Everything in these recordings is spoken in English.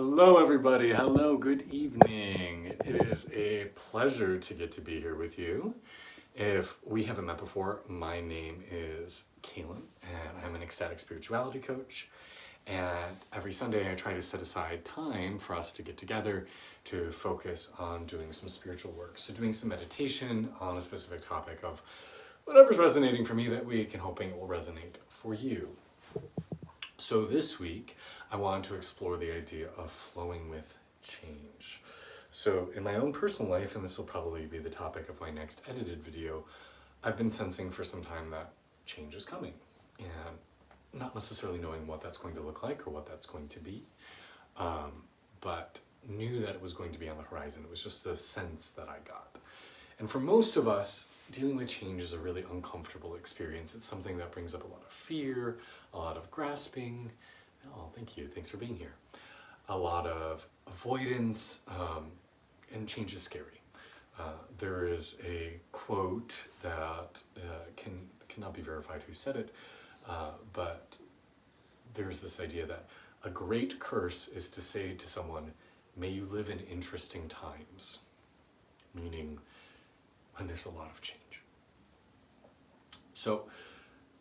Hello everybody, hello, good evening. It is a pleasure to get to be here with you. If we haven't met before, my name is Kaylin and I'm an ecstatic spirituality coach. And every Sunday I try to set aside time for us to get together to focus on doing some spiritual work. So doing some meditation on a specific topic of whatever's resonating for me that week and hoping it will resonate for you. So this week, I wanted to explore the idea of flowing with change. So in my own personal life, and this will probably be the topic of my next edited video, I've been sensing for some time that change is coming and not necessarily knowing what that's going to look like or what that's going to be, but knew that it was going to be on the horizon. It was just a sense that I got. And for most of us, dealing with change is a really uncomfortable experience. It's something that brings up a lot of fear, a lot of grasping. Oh, thank you. Thanks for being here. A lot of avoidance, and change is scary. There is a quote that cannot be verified who said it, but there's this idea that a great curse is to say to someone, "May you live in interesting times," meaning when there's a lot of change. So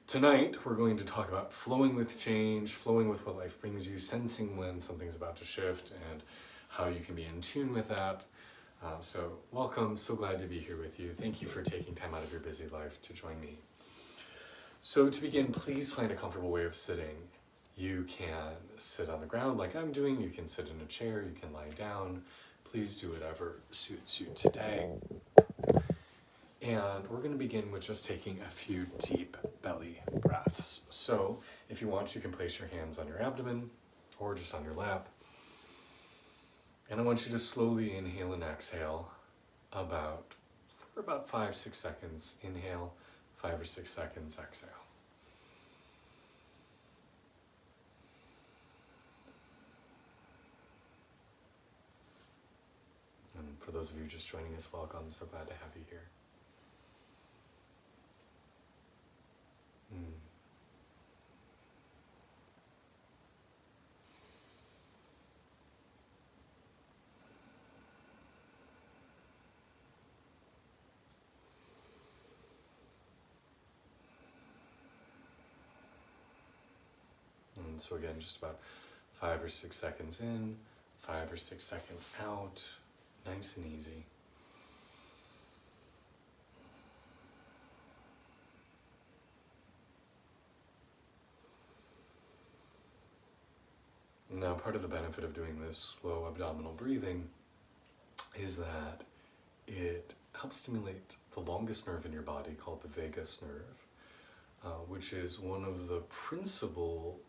tonight we're going to talk about flowing with change, flowing with what life brings you, sensing when something's about to shift and how you can be in tune with that. So welcome, so glad to be here with you. Thank you for taking time out of your busy life to join me. So to begin, please find a comfortable way of sitting. You can sit on the ground like I'm doing, you can sit in a chair, you can lie down. Please do whatever suits you today. And we're going to begin with just taking a few deep belly breaths. So if you want, you can place your hands on your abdomen or just on your lap. And I want you to slowly inhale and exhale for about 5-6 seconds. Inhale, 5 or 6 seconds, exhale. And for those of you just joining us, welcome. So glad to have you here. And so again, just about 5 or 6 seconds in, 5 or 6 seconds out, nice and easy. Now, part of the benefit of doing this slow abdominal breathing is that it helps stimulate the longest nerve in your body called the vagus nerve, which is one of the principal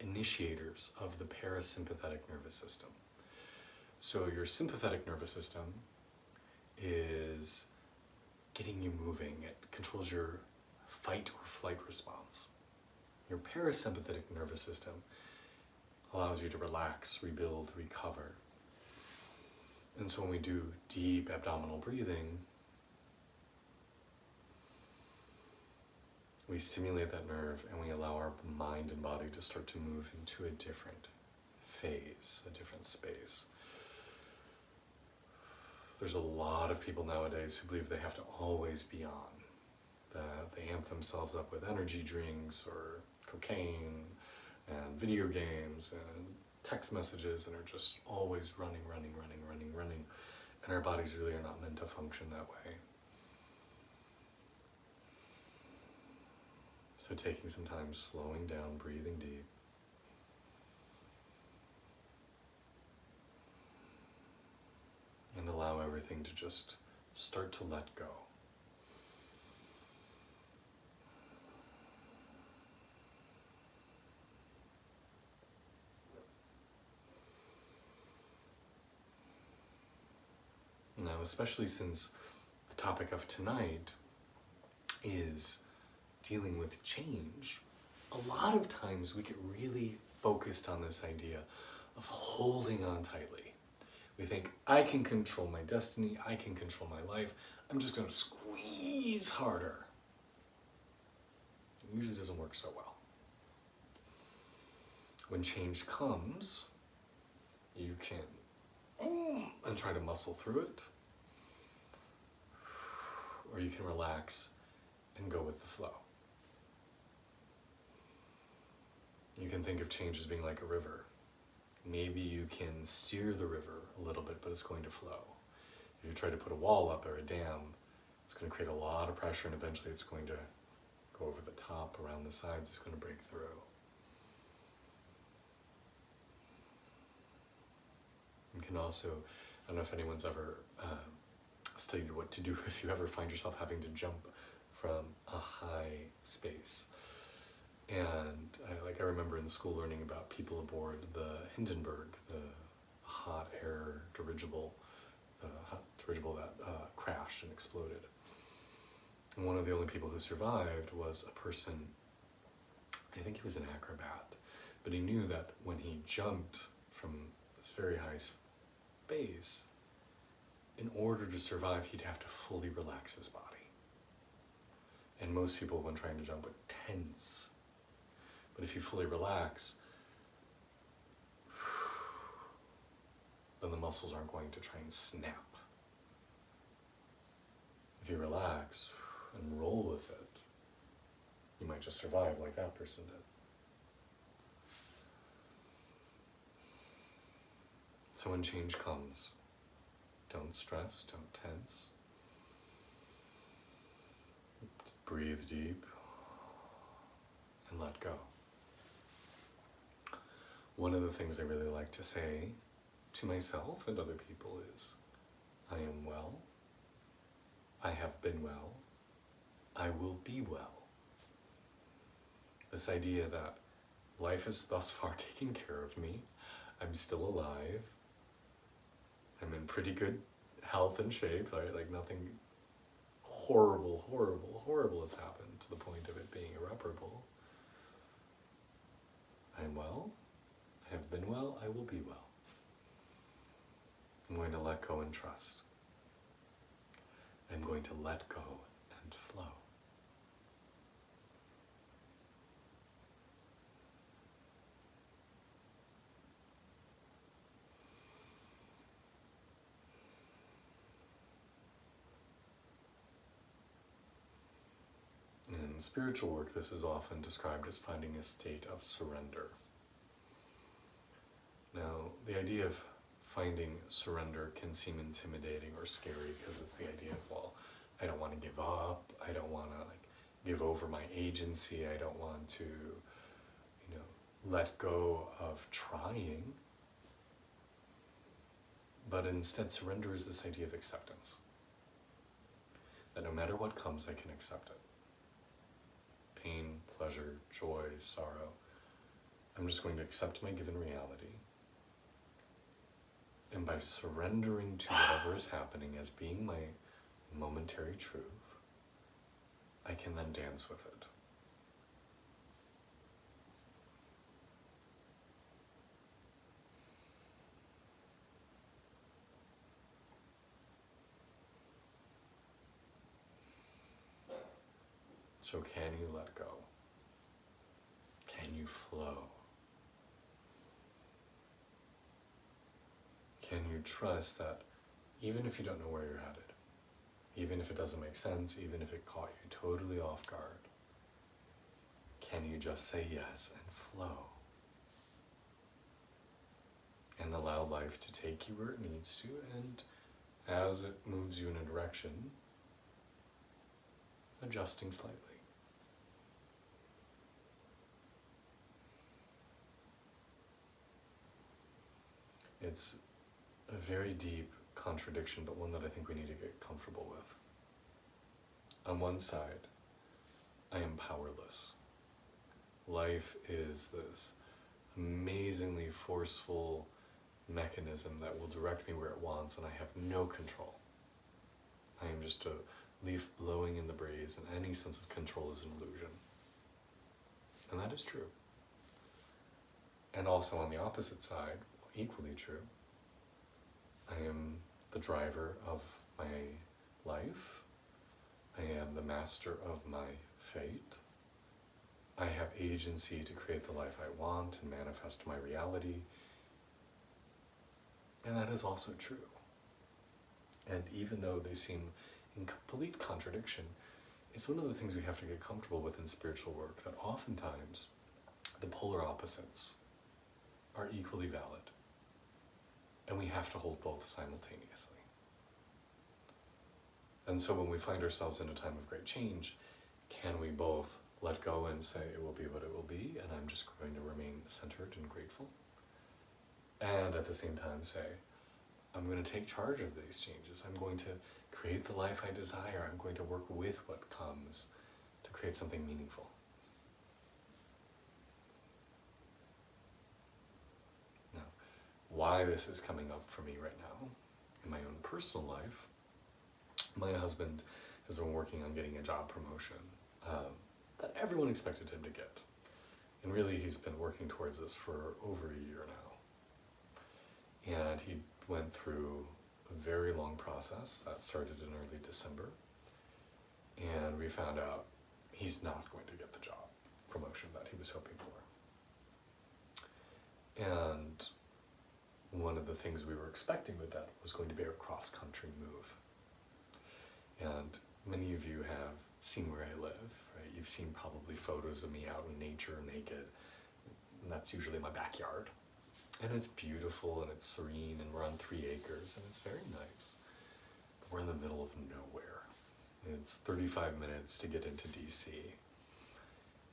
initiators of the parasympathetic nervous system. So your sympathetic nervous system is getting you moving. It controls your fight or flight response. Your parasympathetic nervous system allows you to relax, rebuild, recover. And so when we do deep abdominal breathing, we stimulate that nerve and we allow our mind and body to start to move into a different phase, a different space. There's a lot of people nowadays who believe they have to always be on, that they amp themselves up with energy drinks or cocaine and video games and text messages and are just always running. And our bodies really are not meant to function that way. So taking some time, slowing down, breathing deep. And allow everything to just start to let go. Now, especially since the topic of tonight is dealing with change, a lot of times we get really focused on this idea of holding on tightly. We think, I can control my destiny, I can control my life, I'm just going to squeeze harder. It usually doesn't work so well. When change comes, you can and try to muscle through it, or you can relax and go with the flow. You can think of change as being like a river. Maybe you can steer the river a little bit, but it's going to flow. If you try to put a wall up or a dam, it's going to create a lot of pressure, and eventually it's going to go over the top, around the sides, it's going to break through. You can also, I don't know if anyone's ever studied what to do if you ever find yourself having to jump from a high space. And I remember in school learning about people aboard the Hindenburg, the hot air dirigible, that crashed and exploded. And one of the only people who survived was a person, I think he was an acrobat, but he knew that when he jumped from this very high space, in order to survive, he'd have to fully relax his body. And most people, when trying to jump, would tense. But if you fully relax, then the muscles aren't going to try and snap. If you relax and roll with it, you might just survive like that person did. So when change comes, don't stress, don't tense. Breathe deep and let go. One of the things I really like to say to myself and other people is, I am well, I have been well, I will be well. This idea that life is thus far taking care of me, I'm still alive, I'm in pretty good health and shape, right? Like nothing horrible has happened to the point of it being irreparable. I am well, I have been well, I will be well. I'm going to let go and trust. I'm going to let go and flow. In spiritual work, this is often described as finding a state of surrender. Now, the idea of finding surrender can seem intimidating or scary because it's the idea of, well, I don't want to give up, I don't want to give over my agency, I don't want to, let go of trying. But instead, surrender is this idea of acceptance. That no matter what comes, I can accept it. Pain, pleasure, joy, sorrow. I'm just going to accept my given reality. And by surrendering to whatever is happening as being my momentary truth, I can then dance with it. So can you let go? Can you flow? Can you trust that even if you don't know where you're headed, even if it doesn't make sense, even if it caught you totally off guard, can you just say yes and flow? And allow life to take you where it needs to, and as it moves you in a direction, adjusting slightly. It's a very deep contradiction, but one that I think we need to get comfortable with. On one side, I am powerless. Life is this amazingly forceful mechanism that will direct me where it wants, and I have no control. I am just a leaf blowing in the breeze, and any sense of control is an illusion. And that is true. And also on the opposite side, equally true, I am the driver of my life. I am the master of my fate. I have agency to create the life I want and manifest my reality. And that is also true. And even though they seem in complete contradiction, it's one of the things we have to get comfortable with in spiritual work, that oftentimes the polar opposites are equally valid. And we have to hold both simultaneously. And so when we find ourselves in a time of great change, can we both let go and say it will be what it will be, and I'm just going to remain centered and grateful? And at the same time say, I'm going to take charge of these changes. I'm going to create the life I desire. I'm going to work with what comes to create something meaningful. Now, why this is coming up for me right now, in my own personal life, my husband has been working on getting a job promotion that everyone expected him to get. And really, he's been working towards this for over a year now. And he went through a very long process that started in early December. And we found out he's not going to get the job promotion that he was hoping for. And one of the things we were expecting with that was going to be a cross-country move. And many of you have seen where I live, right? You've seen probably photos of me out in nature naked. And that's usually my backyard. And it's beautiful and it's serene, and we're on 3 acres and it's very nice. But we're in the middle of nowhere. It's 35 minutes to get into DC.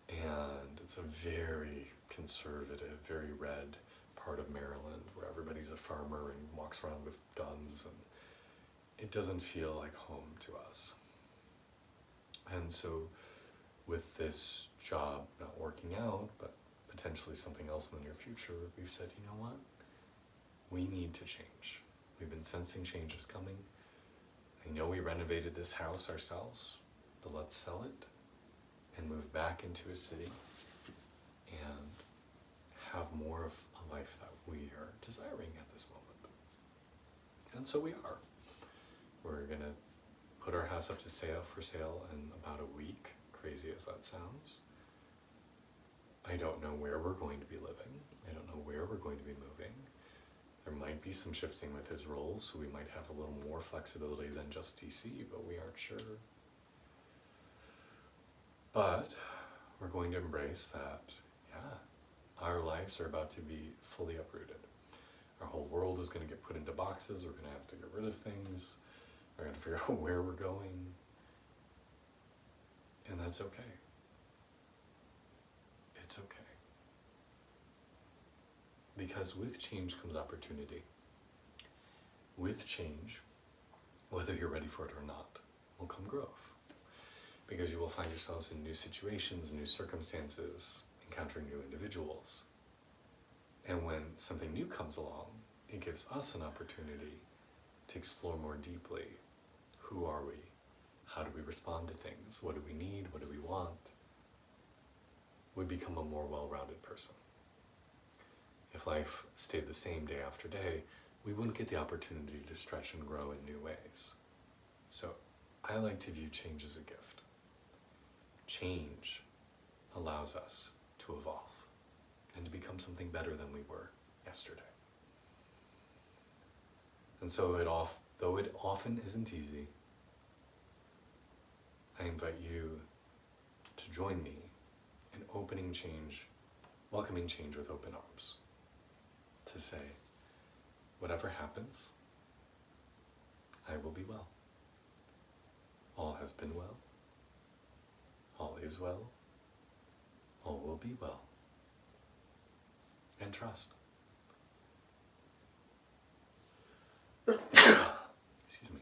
And it's a very conservative, very red part of Maryland where everybody's a farmer and walks around with guns, and it doesn't feel like home to us. And so with this job not working out, but potentially something else in the near future, we've said, you know what? We need to change. We've been sensing change is coming. I know we renovated this house ourselves, but let's sell it and move back into a city and have more of a life that we are desiring at this moment. And so we are. We're going to put our house up for sale in about a week, crazy as that sounds. I don't know where we're going to be living. I don't know where we're going to be moving. There might be some shifting with his role, so we might have a little more flexibility than just DC, but we aren't sure. But we're going to embrace that, our lives are about to be fully uprooted. Our whole world is going to get put into boxes. We're going to have to get rid of things. We're going to figure out where we're going. And that's okay. It's okay. Because with change comes opportunity. With change, whether you're ready for it or not, will come growth. Because you will find yourselves in new situations, new circumstances, encountering new individuals. And when something new comes along, it gives us an opportunity to explore more deeply. Who are we? How do we respond to things? What do we need? What do we want? We become a more well-rounded person. If life stayed the same day after day, we wouldn't get the opportunity to stretch and grow in new ways. So I like to view change as a gift. Change allows us to evolve and to become something better than we were yesterday. And so though it often isn't easy, I invite you to join me in welcoming change with open arms. To say, whatever happens, I will be well. All has been well. All is well. All will be well. And trust. Excuse me.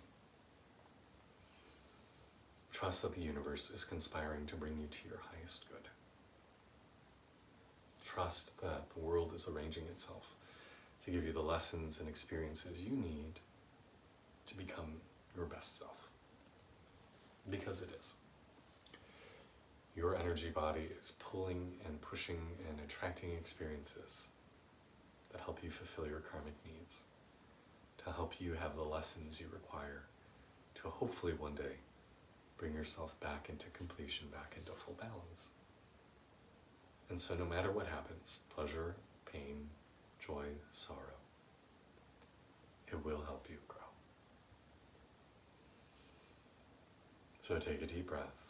Trust that the universe is conspiring to bring you to your highest good. Trust that the world is arranging itself to give you the lessons and experiences you need to become your best self. Because it is. Your energy body is pulling and pushing and attracting experiences that help you fulfill your karmic needs, to help you have the lessons you require to hopefully one day bring yourself back into completion, back into full balance. And so no matter what happens, pleasure, pain, joy, sorrow, it will help you grow. So take a deep breath.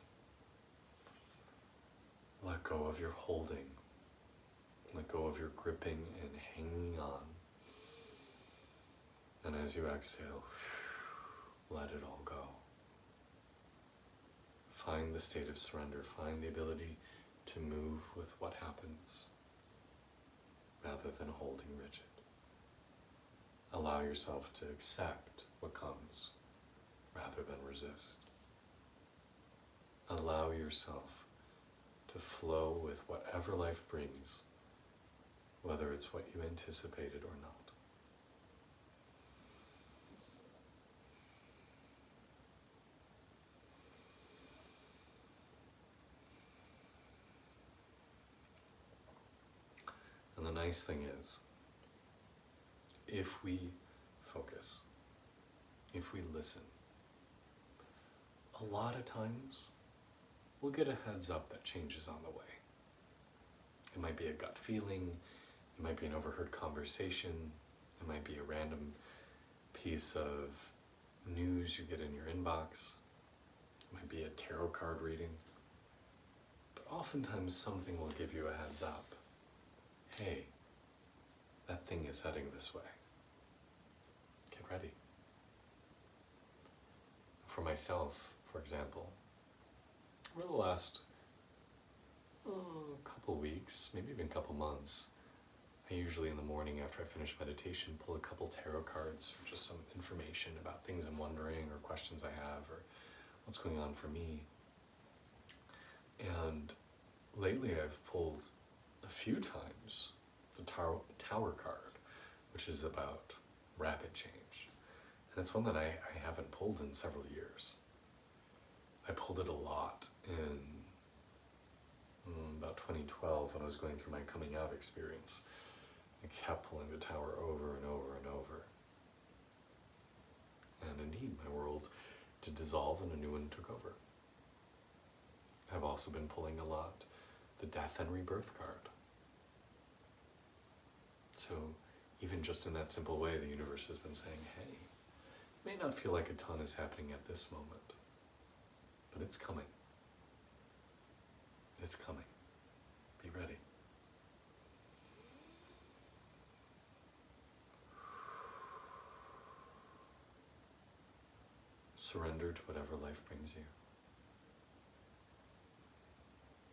Let go of your holding. Let go of your gripping and hanging on. And as you exhale, let it all go. Find the state of surrender. Find the ability to move with what happens rather than holding rigid. Allow yourself to accept what comes rather than resist. Allow yourself to flow with whatever life brings, whether it's what you anticipated or not. And the nice thing is, if we focus, if we listen, a lot of times we'll get a heads up that change is on the way. It might be a gut feeling, it might be an overheard conversation, it might be a random piece of news you get in your inbox, it might be a tarot card reading, but oftentimes something will give you a heads up. Hey, that thing is heading this way. Get ready. For myself, for example, over the last couple weeks, maybe even couple months, I usually in the morning after I finish meditation pull a couple tarot cards for just some information about things I'm wondering or questions I have or what's going on for me. And lately I've pulled a few times the Tower card, which is about rapid change. And it's one that I haven't pulled in several years. I pulled it a lot in about 2012 when I was going through my coming out experience. I kept pulling the Tower over and over and over. And indeed, my world did dissolve and a new one took over. I've also been pulling a lot the Death and Rebirth card. So even just in that simple way, the universe has been saying, hey, it may not feel like a ton is happening at this moment, but it's coming. It's coming. Be ready. Surrender to whatever life brings you.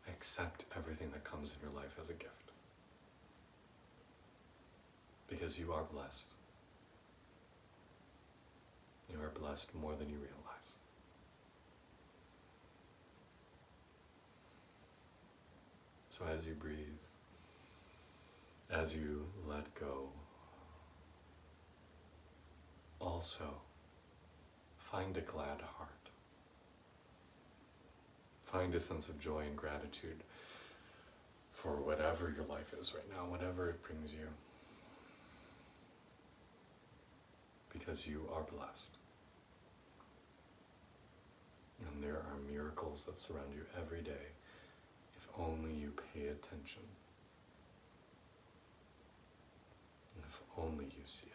Accept everything that comes in your life as a gift. Because you are blessed. You are blessed more than you realize. So as you breathe, as you let go, also find a glad heart. Find a sense of joy and gratitude for whatever your life is right now, whatever it brings you. Because you are blessed. And there are miracles that surround you every day if only you pay attention. And if only you see it.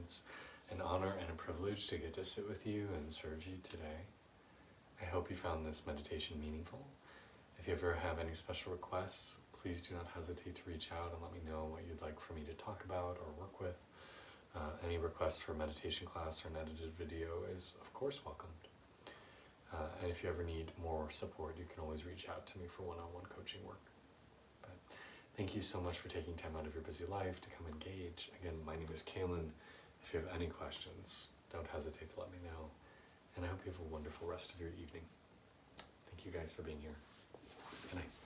It's an honor and a privilege to get to sit with you and serve you today. I hope you found this meditation meaningful. If you ever have any special requests, please do not hesitate to reach out and let me know what you'd like for me to talk about or work with. Any requests for a meditation class or an edited video is, of course, welcomed. And if you ever need more support, you can always reach out to me for one-on-one coaching work. But thank you so much for taking time out of your busy life to come engage. Again, my name is Kaylin. If you have any questions, don't hesitate to let me know. And I hope you have a wonderful rest of your evening. Thank you guys for being here. Good night.